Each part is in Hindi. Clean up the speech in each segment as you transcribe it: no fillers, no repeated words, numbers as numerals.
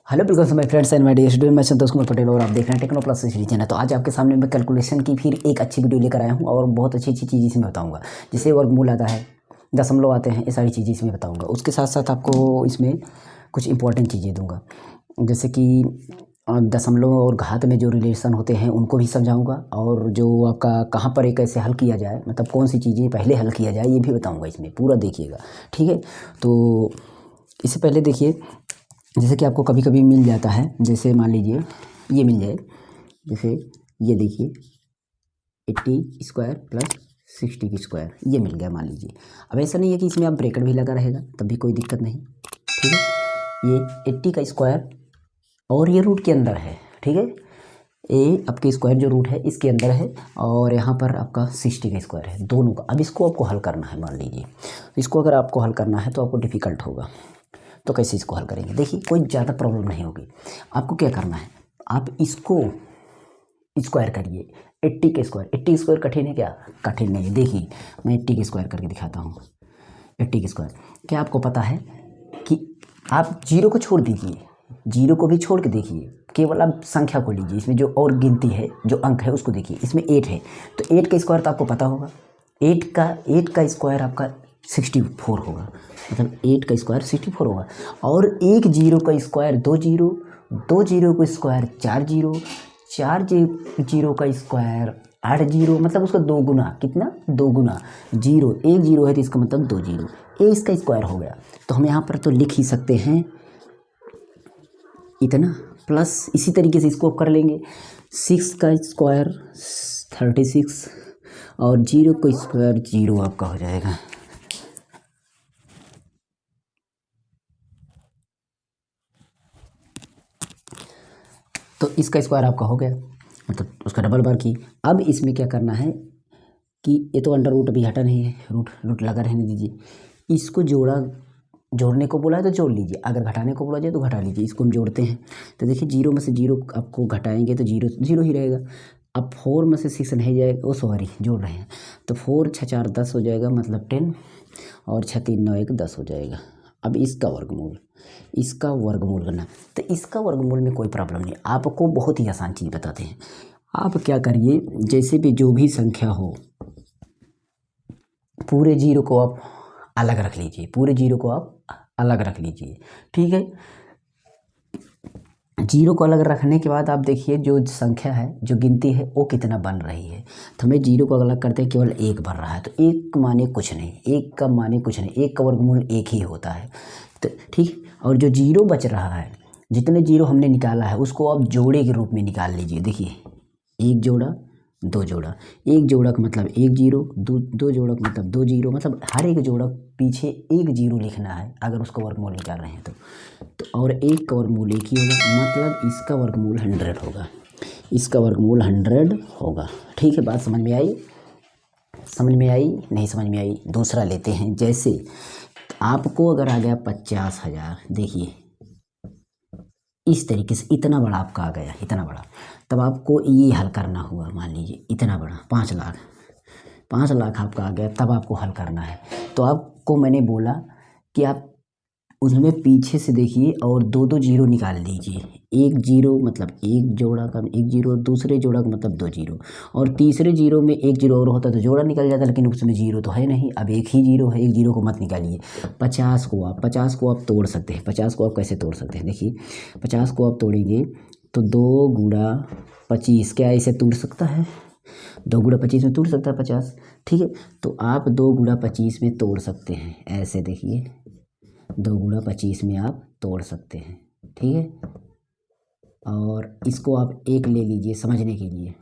हेलो बिल्कुल my friends and my dear student, मैं संतोष कुमार पटेल और आप देख रहे हैं टेक्नो प्लस चैनल। तो आज आपके सामने मैं कैलकुलेशन की फिर एक अच्छी वीडियो लेकर आया हूं और बहुत अच्छी अच्छी चीज़ इसमें बताऊंगा। जैसे वर्गमूल आता है, दशमलव आते हैं, ये सारी चीज़ें इसमें बताऊंगा। उसके साथ साथ आपको इसमें कुछ इंपॉर्टेंट चीज़ें दूंगा, जैसे कि दशमलव और घात में जो रिलेशन होते हैं उनको भी समझाऊंगा, और जो आपका कहाँ पर एक कैसे हल किया जाए, मतलब कौन सी चीज़ें पहले हल किया जाए, ये भी बताऊँगा। इसमें पूरा देखिएगा, ठीक है। तो इससे पहले देखिए, जैसे कि आपको कभी कभी मिल जाता है, जैसे मान लीजिए ये मिल जाए, जैसे ये देखिए 80 स्क्वायर प्लस 60 की स्क्वायर, ये मिल गया मान लीजिए। अब ऐसा नहीं है कि इसमें आप ब्रैकेट भी लगा रहेगा, तब भी कोई दिक्कत नहीं, ठीक है। ये 80 का स्क्वायर और ये रूट के अंदर है, ठीक है। ए आपके स्क्वायर जो रूट है इसके अंदर है, और यहाँ पर आपका 60 का स्क्वायर है, दोनों का। अब इसको आपको हल करना है, मान लीजिए इसको अगर आपको हल करना है तो आपको डिफ़िकल्ट होगा। तो कैसे इसको हल करेंगे? देखिए, कोई ज़्यादा प्रॉब्लम नहीं होगी। आपको क्या करना है, आप इसको स्क्वायर करिए। 80 के स्क्वायर, 80 स्क्वायर कठिन है क्या? कठिन नहीं है। देखिए मैं 80 के स्क्वायर करके दिखाता हूँ। 80 के स्क्वायर, क्या आपको पता है कि आप जीरो को छोड़ दीजिए, जीरो को भी छोड़ के देखिए, केवल आप संख्या को लीजिए। इसमें जो और गिनती है, जो अंक है उसको देखिए। इसमें 8 है, तो 8 का स्क्वायर तो आपको पता होगा। 8 का स्क्वायर आपका 64 होगा, मतलब 8 का स्क्वायर 64 होगा। और एक जीरो का स्क्वायर 2 जीरो, 2 जीरो का स्क्वायर 4 जीरो, 4 जीरो का स्क्वायर 8 जीरो, मतलब उसका 2 गुना। कितना? 2 गुना जीरो। एक जीरो है तो इसका मतलब 2 जीरो, ये इसका स्क्वायर हो गया। तो हम यहाँ पर तो लिख ही सकते हैं इतना, प्लस इसी तरीके से इसको कर लेंगे। 6 का स्क्वायर 36, और जीरो का स्क्वायर जीरो आपका हो जाएगा। तो इसका स्क्वायर आपका हो गया, मतलब उसका डबल बार की। अब इसमें क्या करना है कि ये तो अंडर रूट अभी हटा नहीं है, रूट रूट लगा रहने दीजिए। इसको जोड़ने को बोला है तो जोड़ लीजिए, अगर घटाने को बोला जाए तो घटा लीजिए। इसको हम जोड़ते हैं, तो देखिए जीरो में से जीरो आपको घटाएंगे तो जीरो जीरो ही रहेगा। अब 4 में से 6 नहीं जाएगा, ओ सॉरी जोड़ रहे हैं, तो 4 6 4 10 हो जाएगा, मतलब 10, और 6 3 9 1 10 हो जाएगा। अब इसका वर्गमूल करना, तो इसका वर्गमूल में कोई प्रॉब्लम नहीं। आपको बहुत ही आसान चीज़ बताते हैं। आप क्या करिए, जैसे भी जो भी संख्या हो, पूरे जीरो को आप अलग रख लीजिए, पूरे जीरो को आप अलग रख लीजिए, ठीक है। जीरो को अलग रखने के बाद आप देखिए जो संख्या है, जो गिनती है, वो कितना बन रही है। तो हमें जीरो को अलग करते हैं, केवल एक बन रहा है, तो एक माने कुछ नहीं, एक का माने कुछ नहीं, एक का वर्गमूल एक ही होता है, तो ठीक। और जो जीरो बच रहा है, जितने जीरो हमने निकाला है उसको आप जोड़े के रूप में निकाल लीजिए। देखिए, एक जोड़ा, दो जोड़ा, एक जोड़ा का मतलब एक जीरो, दो जोड़ा का मतलब 2 जीरो, मतलब हर एक जोड़ा पीछे एक जीरो लिखना है अगर उसका वर्गमूल निकाल रहे हैं तो और एक का वर्गमूल एक ही होगा, मतलब इसका वर्गमूल 100 होगा, इसका वर्गमूल 100 होगा। ठीक है, बात समझ में आई? समझ में आई? नहीं समझ में आई? दूसरा लेते हैं। जैसे आपको अगर आ गया 50,000, देखिए इस तरीके से इतना बड़ा आपका आ गया, इतना बड़ा, तब आपको ये हल करना हुआ। मान लीजिए इतना बड़ा 5 लाख, 5 लाख आपका आ गया, तब आपको हल करना है। तो आपको मैंने बोला कि आप उसमें पीछे से देखिए और दो दो जीरो निकाल लीजिए। एक जीरो मतलब एक जोड़ा का एक जीरो, दूसरे जोड़ा का मतलब 2 जीरो, और तीसरे जीरो में एक जीरो और होता तो जोड़ा निकल जाता, लेकिन उसमें जीरो तो है नहीं। अब एक ही जीरो है, एक जीरो को मत निकालिए। 50 को आप तोड़ सकते हैं। 50 को आप कैसे तोड़ सकते हैं? देखिए 50 को आप तोड़ेंगे तो 2 गुणा 25, क्या इसे तोड़ सकता है? 2 गुणा 25 में तोड़ सकता है 50, ठीक है। तो आप 2 गुणा 25 में तोड़ सकते हैं, ऐसे देखिए 2 गुणा 25 में आप तोड़ सकते हैं, ठीक है। और इसको आप एक ले लीजिए समझने के लिए,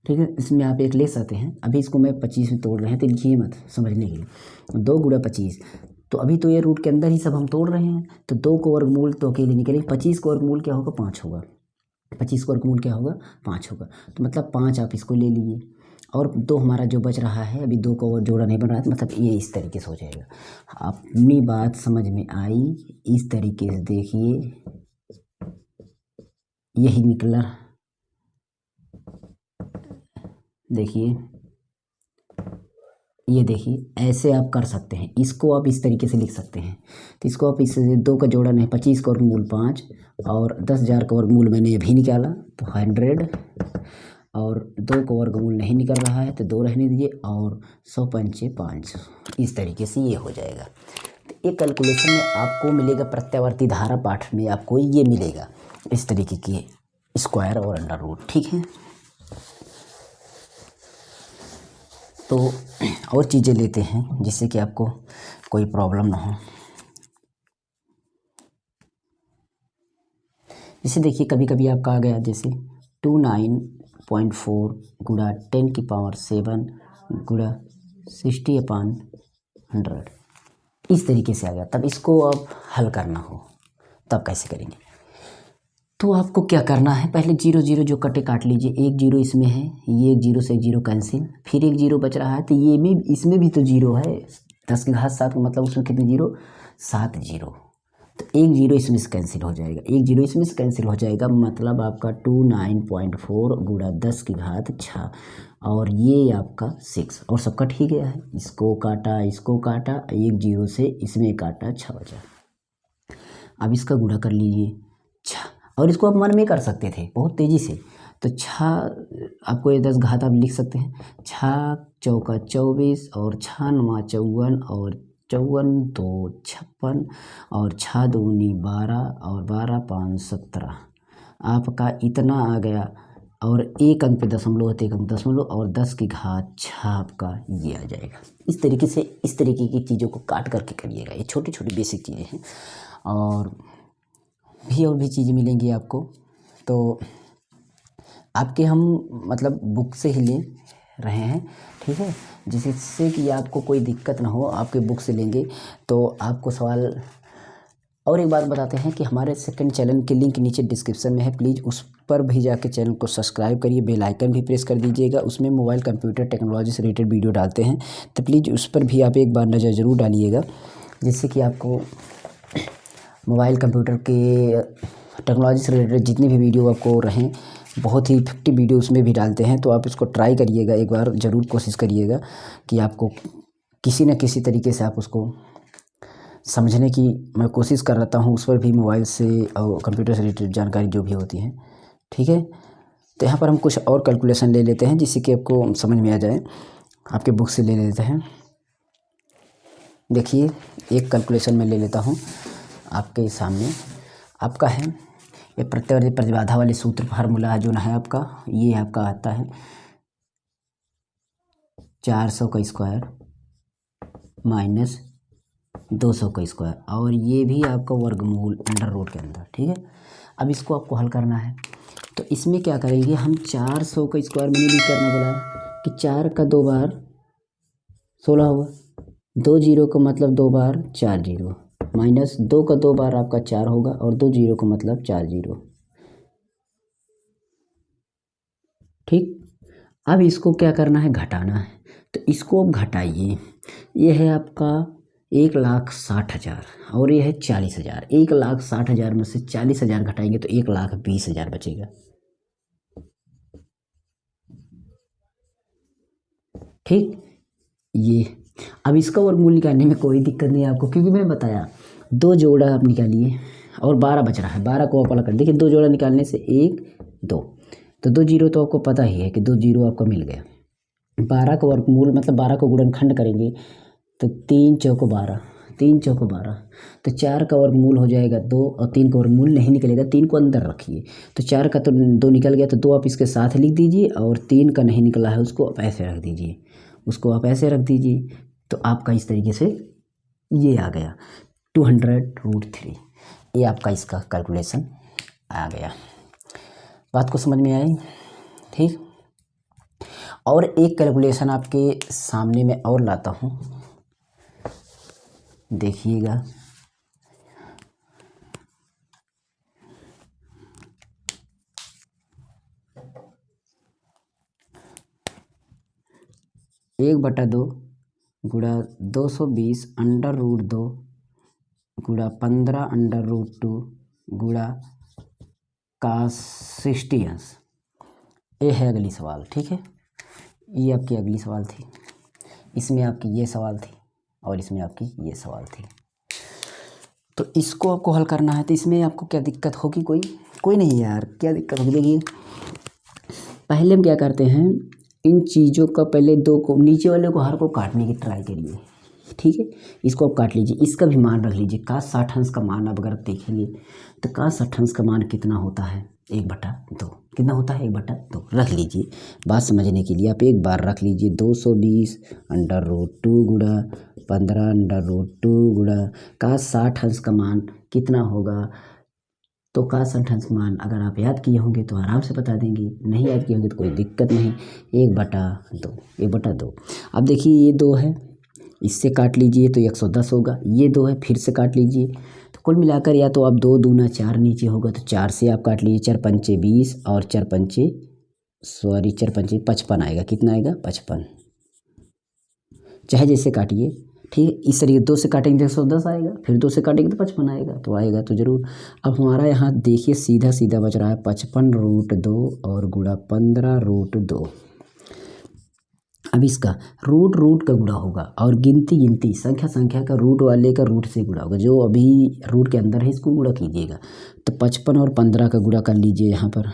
ठीक है। इसमें आप एक ले सकते हैं। अभी इसको मैं 25 में तोड़ रहे हैं तो लिखिए मत, समझने के लिए। 2 गुणा 25, तो अभी तो ये रूट के अंदर ही सब हम तोड़ रहे हैं, तो 2 को वर्गमूल तो अकेले निकले। 25 को वर्गमूल क्या होगा? 5 होगा। 25 का वर्गमूल क्या होगा? 5 होगा। तो मतलब 5 आप इसको ले लीजिए, और 2 हमारा जो बच रहा है, अभी 2 का और जोड़ा नहीं बन रहा है, तो मतलब ये इस तरीके से हो जाएगा। अपनी बात समझ में आई? इस तरीके से देखिए, यही निकला। देखिए ये देखिए ऐसे आप कर सकते हैं, इसको आप इस तरीके से लिख सकते हैं। तो इसको आप इससे 2 का जोड़ा नहीं, 25 का वर्गमूल 5 और 10,000 का वर्गमूल मैंने अभी निकाला तो 100 और 2 का वर्गमूल नहीं निकल रहा है तो 2 रहने दीजिए और 100 पंचे 5, इस तरीके से ये हो जाएगा। तो एक कैलकुलेशन में आपको मिलेगा प्रत्यावर्ती धारा पाठ में आपको ये मिलेगा इस तरीके की स्क्वायर और अंडर रूट, ठीक है। तो और चीज़ें लेते हैं जिससे कि आपको कोई प्रॉब्लम ना हो। जैसे देखिए कभी कभी आपका आ गया जैसे 29.4 गुणा 10⁻7 गुणा 60/100, इस तरीके से आ गया। तब इसको आप हल करना हो तब कैसे करेंगे? तो आपको क्या करना है, पहले 0 0 जो कटे काट लीजिए, एक 0 इसमें है, ये एक 0 से एक 0 कैंसिल, फिर एक 0 बच रहा है तो ये भी इसमें भी तो 0 है, 10 की घात 7 मतलब उसमें कितने 0, 7 0, तो एक 0 इसमें से कैंसिल हो जाएगा, एक 0 इसमें से कैंसिल हो जाएगा, मतलब आपका 29.4 गुणा 10 की घात 6 और ये आपका 6 और सब कट ही गया है, इसको काटा एक 0 से इसमें काटा 6 बचा। अब इसका गुणा कर लीजिए 6, और इसको आप मन में कर सकते थे बहुत तेज़ी से, तो 6 आपको ये 10 घात आप लिख सकते हैं, 6 चौका 24 और 6 नवा 54 और 54 2 56 और 6 दूनी 12 और 12 5 17, आपका इतना आ गया। और एक अंक पे दशमलव होते, एक अंक दशमलव और 10 की घात 6 आपका ये आ जाएगा। इस तरीके से इस तरीके की चीज़ों को काट करके करिएगा, ये छोटी छोटी बेसिक चीज़ें हैं और भी चीज़ें मिलेंगी आपको। तो आपके हम मतलब बुक से ही ले रहे हैं, ठीक है, जिससे कि आपको कोई दिक्कत ना हो, आपके बुक से लेंगे तो आपको सवाल। और एक बात बताते हैं कि हमारे सेकंड चैनल के लिंक नीचे डिस्क्रिप्शन में है, प्लीज़ उस पर भी जाके चैनल को सब्सक्राइब करिए, बेल आइकन भी प्रेस कर दीजिएगा, उसमें मोबाइल कंप्यूटर टेक्नोलॉजी से रिलेटेड वीडियो डालते हैं, तो प्लीज़ उस पर भी आप एक बार नज़र ज़रूर डालिएगा, जिससे कि आपको मोबाइल कंप्यूटर के टेक्नोलॉजी से रिलेटेड जितनी भी वीडियो आपको रहें, बहुत ही इफेक्टिव वीडियो उसमें भी डालते हैं, तो आप इसको ट्राई करिएगा, एक बार ज़रूर कोशिश करिएगा कि आपको किसी न किसी तरीके से आप उसको समझने की मैं कोशिश कर रहता हूँ, उस पर भी मोबाइल से और कंप्यूटर से रिलेटेड जानकारी जो भी होती है, ठीक है। तो यहाँ पर हम कुछ और कैलकुलेशन ले लेते हैं जिससे कि आपको समझ में आ जाए, आपके बुक से ले लेते हैं। देखिए एक कैलकुलेशन मैं ले लेता हूँ आपके सामने, आपका है ये प्रत्यावर्ती प्रतिबाधा वाले सूत्र फार्मूला है जो ना है आपका, ये आपका आता है 400 का स्क्वायर माइनस 200 का स्क्वायर और ये भी आपका वर्गमूल अंडर रूट के अंदर, ठीक है। अब इसको आपको हल करना है, तो इसमें क्या करेंगे हम 400 का स्क्वायर मैंने भी करना बोला है कि 4 का 2 बार 16 हुआ, 2 0 का मतलब 2 बार 4 0 माइनस 2 का 2 बार आपका 4 होगा और 2 0 का मतलब 4 0, ठीक। अब इसको क्या करना है, घटाना है, तो इसको अब घटाइए, ये है आपका 1,60,000 और ये है 40,000, 1,60,000 में से 40,000 घटाएंगे तो 1,20,000 बचेगा, ठीक। ये अब इसका वर्गमूल निकालने में कोई दिक्कत नहीं है आपको, क्योंकि मैंने बताया 2 जोड़ा आप निकालिए और 12 बच रहा है, 12 को आप अलग कर देखिए, 2 जोड़ा निकालने से 1 2, तो 2 0 तो आपको पता ही है कि 2 0 आपको मिल गया। 12 का वर्गमूल मतलब 12 को गुणनखंड करेंगे तो 3 चौको 12, 3 चौको 12, तो 4 का वर्गमूल हो जाएगा 2 और 3 का वर्गमूल नहीं निकलेगा, 3 को अंदर रखिए, तो 4 का तो 2 निकल गया, तो 2 आप इसके साथ लिख दीजिए और 3 का नहीं निकला है उसको आप ऐसे रख दीजिए, उसको आप ऐसे रख दीजिए, तो आपका इस तरीके से ये आ गया 200√3, ये आपका इसका कैलकुलेशन आ गया। बात को समझ में आई, ठीक। और एक कैलकुलेशन आपके सामने में और लाता हूँ, देखिएगा। एक बटा 2 गुणा 220 अंडर रूट 2 गुणा 15 अंडर रूट 2 गुणा cos 60 अंश, ये है अगली सवाल, ठीक है, ये आपकी अगली सवाल थी। इसमें आपकी ये सवाल थी और इसमें आपकी ये सवाल थी। तो इसको आपको हल करना है, तो इसमें आपको क्या दिक्कत होगी? कोई नहीं यार, क्या दिक्कत होगी? देखिए पहले हम क्या करते हैं, इन चीज़ों का पहले दो को नीचे वाले को हर को काटने की ट्राई करिए, ठीक है। इसको आप काट लीजिए, इसका भी मान रख लीजिए। का 60 अंश का मान अब अगर आप देखेंगे तो का 60 अंश का मान कितना होता है? 1/2। कितना होता है? 1/2 रख लीजिए। बात समझने के लिए आप एक बार रख लीजिए, 220 √2 गुणा 15 √2 गुणा का 60 अंश का मान कितना होगा? तो का 60 अंश मान अगर आप याद किए होंगे तो आराम से बता देंगे, नहीं याद किए होंगे तो कोई दिक्कत नहीं। 1/2 1/2। अब देखिए ये 2 है, इससे काट लीजिए तो 110 होगा। ये 2 है, फिर से काट लीजिए तो कुल मिलाकर या तो आप 2 दूना 4 नीचे होगा तो 4 से आप काट लीजिए। 4 पंचे 20 और 4 पंचे 55 आएगा। कितना आएगा? 55। चाहे जैसे काटिए, ठीक है। इस तरीके 2 से काटेंगे तो 110 आएगा, फिर 2 से काटेंगे तो 55 आएगा, तो आएगा तो ज़रूर। अब हमारा यहाँ देखिए सीधा सीधा बच रहा है 55√2 और गुणा 15√2। अब इसका रूट का गुणा होगा और गिनती संख्या का रूट वाले का रूट से गुणा होगा। जो अभी रूट के अंदर है इसको गुणा कीजिएगा। तो 55 और 15 का गुणा कर लीजिए। यहाँ पर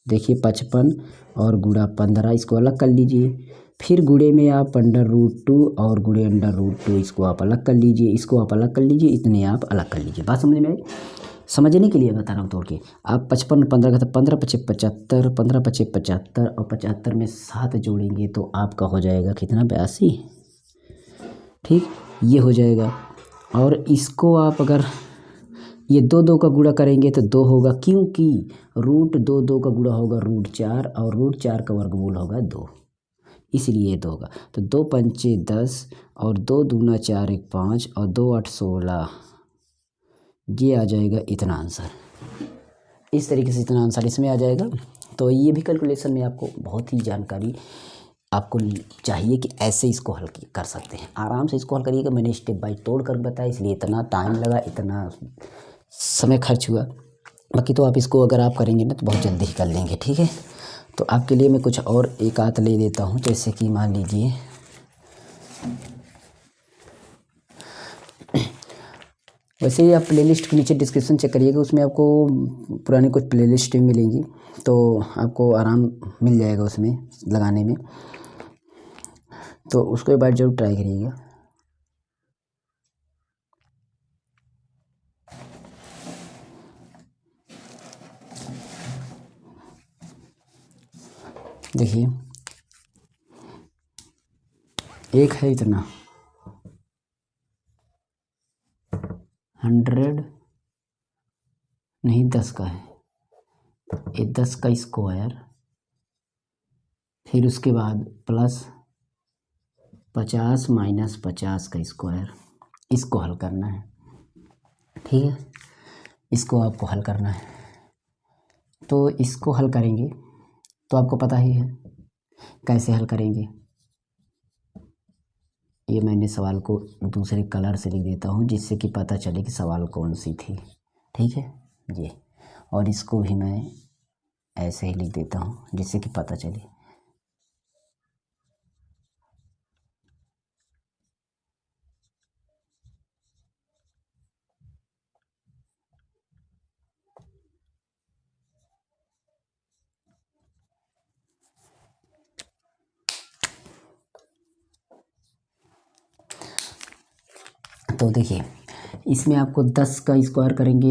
देखिए 55 और गुणा 15, इसको अलग कर लीजिए। फिर गुणे में आप √2 और गुणे √2 इसको आप अलग कर लीजिए, इसको आप अलग कर लीजिए, इतने आप अलग कर लीजिए। बात समझ में आई? समझने के लिए बता रहा हूँ तोड़ के। आप 55 15 का, तो 15 पचे 75, 15 पचे 75 और 75 में 7 जोड़ेंगे तो आपका हो जाएगा कितना? 82। ठीक, ये हो जाएगा। और इसको आप अगर ये 2 का गुणा करेंगे तो 2 होगा, क्योंकि √2 का गुणा होगा √4 और √4 का वर्गमूल होगा 2, इसलिए 2 होगा। तो 2 पंचे 10 और 2 दूना 4 1 5 और 2 8 16, ये आ जाएगा इतना आंसर। इस तरीके से इतना आंसर इसमें आ जाएगा। तो ये भी कैलकुलेशन में आपको बहुत ही जानकारी आपको चाहिए कि ऐसे इसको हल कर सकते हैं। आराम से इसको हल करिएगा। मैंने स्टेप बाय तोड़ कर बताया, इसलिए इतना टाइम लगा, इतना समय खर्च हुआ। बाकी तो आप इसको अगर आप करेंगे ना तो बहुत जल्दी ही कर लेंगे, ठीक है। तो आपके लिए मैं कुछ और एक आध ले लेता हूँ। जैसे कि मान लीजिए वैसे ही आप प्लेलिस्ट के नीचे डिस्क्रिप्शन चेक करिएगा, उसमें आपको पुरानी कुछ प्लेलिस्ट मिलेंगी, तो आपको आराम मिल जाएगा उसमें लगाने में। तो उसको एक बार जरूर ट्राई करिएगा। देखिए एक है इतना 100 नहीं 10 का है, ये 10 का स्क्वायर, फिर उसके बाद प्लस 50 माइनस 50 का स्क्वायर। इसको हल करना है, ठीक है। इसको आपको हल करना है। तो इसको हल करेंगे तो आपको पता ही है कैसे हल करेंगे। ये मैंने सवाल को दूसरे कलर से लिख देता हूँ जिससे कि पता चले कि सवाल कौन सी थी, ठीक है ये। और इसको भी मैं ऐसे ही लिख देता हूँ जिससे कि पता चले। तो देखिए इसमें आपको 10 का स्क्वायर करेंगे,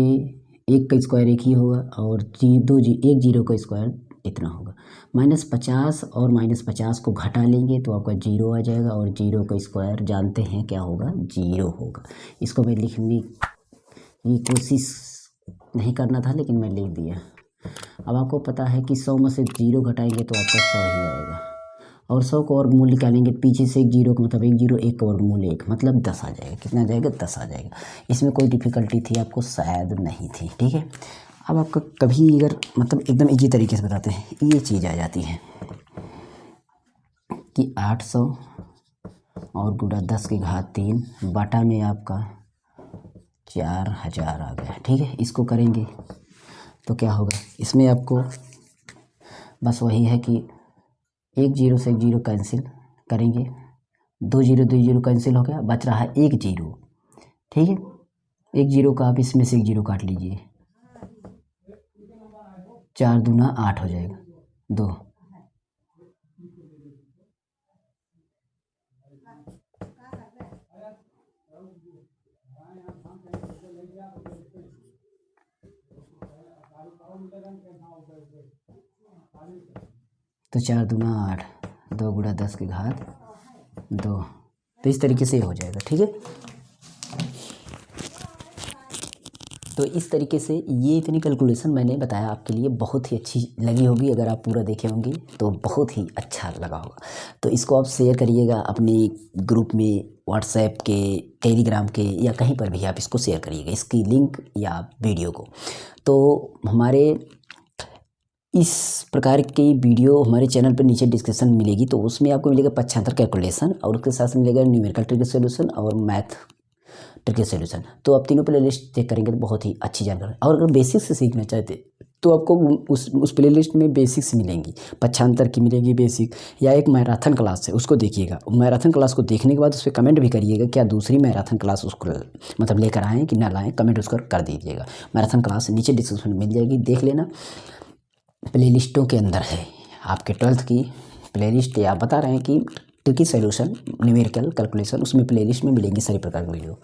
एक का स्क्वायर एक ही होगा और एक जीरो का स्क्वायर इतना होगा। -50 और -50 को घटा लेंगे तो आपका 0 आ जाएगा और 0 का स्क्वायर जानते हैं क्या होगा? 0 होगा। इसको मैं लिखने की कोशिश नहीं करना था लेकिन मैं लिख दिया। अब आपको पता है कि 100 में से 0 घटाएंगे तो आपका 100 ही आएगा और 100 को वर्गमूल निकालेंगे पीछे से एक 0 का मतलब 1 0, 1 का वर्गमूल 1 मतलब 10 आ जाएगा। कितना आ जाएगा? 10 आ जाएगा। इसमें कोई डिफ़िकल्टी थी आपको? शायद नहीं थी, ठीक है। अब आपका कभी अगर मतलब एकदम इजी तरीके से बताते हैं, ये चीज़ आ जाती है कि 800 और गुणा 10 की घात 3 बटा में आपका 4000 आ गया, ठीक है। इसको करेंगे तो क्या होगा? इसमें आपको बस वही है कि एक 0 से एक 0 कैंसिल करेंगे 2 जीरो 2 जीरो कैंसिल हो गया, बच रहा है 1 जीरो। ठीक है, 1 जीरो का आप इसमें से 1 जीरो काट लीजिए, 4 दूना 8 हो जाएगा, 2। तो 4 दूना 8, 2 गुणा 10 की घात 2। तो इस तरीके से हो जाएगा। ठीक है, तो इस तरीके से ये इतनी कैलकुलेशन मैंने बताया आपके लिए बहुत ही अच्छी लगी होगी। अगर आप पूरा देखे होंगे तो बहुत ही अच्छा लगा होगा। तो इसको आप शेयर करिएगा अपने ग्रुप में, व्हाट्सएप के, टेलीग्राम के, या कहीं पर भी आप इसको शेयर करिएगा, इसकी लिंक या वीडियो को। तो हमारे इस प्रकार की वीडियो हमारे चैनल पर नीचे डिस्क्रिप्शन मिलेगी, तो उसमें आपको मिलेगा पक्षांतर कैलकुलेशन, और उसके साथ मिलेगा न्यूमेरिकल ट्रिक सॉल्यूशन और मैथ ट्रिक सॉल्यूशन। तो आप तीनों प्लेलिस्ट चेक करेंगे तो बहुत ही अच्छी जानकारी। और अगर बेसिक से सीखना चाहते तो आपको उस प्लेलिस्ट में बेसिक्स मिलेंगी, पक्षांतर की मिलेगी बेसिक, या एक मैराथन क्लास है उसको देखिएगा। मैराथन क्लास को देखने के बाद उस पर कमेंट भी करिएगा, क्या दूसरी मैराथन क्लास उसको मतलब लेकर आएँ कि ना लाएँ, कमेंट उसको कर दीजिएगा। मैराथन क्लास नीचे डिस्क्रिप्शन में मिल जाएगी, देख लेना। प्लेलिस्टों के अंदर है आपके 12th की प्लेलिस्ट, या बता रहे हैं कि ट्रिकी सॉल्यूशन, न्यूमेरिकल कैलकुलेशन, उसमें प्लेलिस्ट में मिलेंगी सारी प्रकार की video.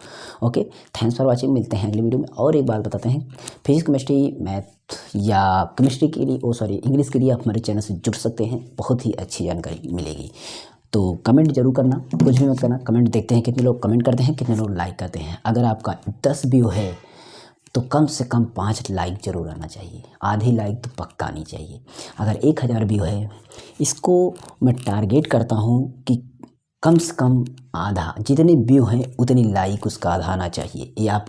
Okay, thanks for watching. मिलते हैं अगली वीडियो में। और एक बात बताते हैं, फिजिक्स, केमिस्ट्री, मैथ या केमिस्ट्री के लिए इंग्लिश के लिए आप हमारे चैनल से जुड़ सकते हैं, बहुत ही अच्छी जानकारी मिलेगी। तो कमेंट जरूर करना, कुछ भी मत करना, कमेंट देखते हैं कितने लोग कमेंट करते हैं, कितने लोग लाइक करते हैं। अगर आपका 10 व्यू है तो कम से कम 5 लाइक जरूर आना चाहिए, आधी लाइक तो पक्का आनी चाहिए। अगर 1000 व्यू है, इसको मैं टारगेट करता हूँ कि कम से कम आधा, जितने व्यू हैं उतनी लाइक उसका आधा आना चाहिए। ये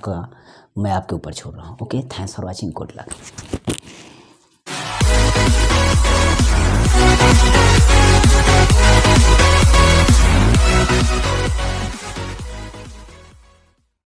मैं आपके ऊपर छोड़ रहा हूँ। Okay, thanks for watching, good luck.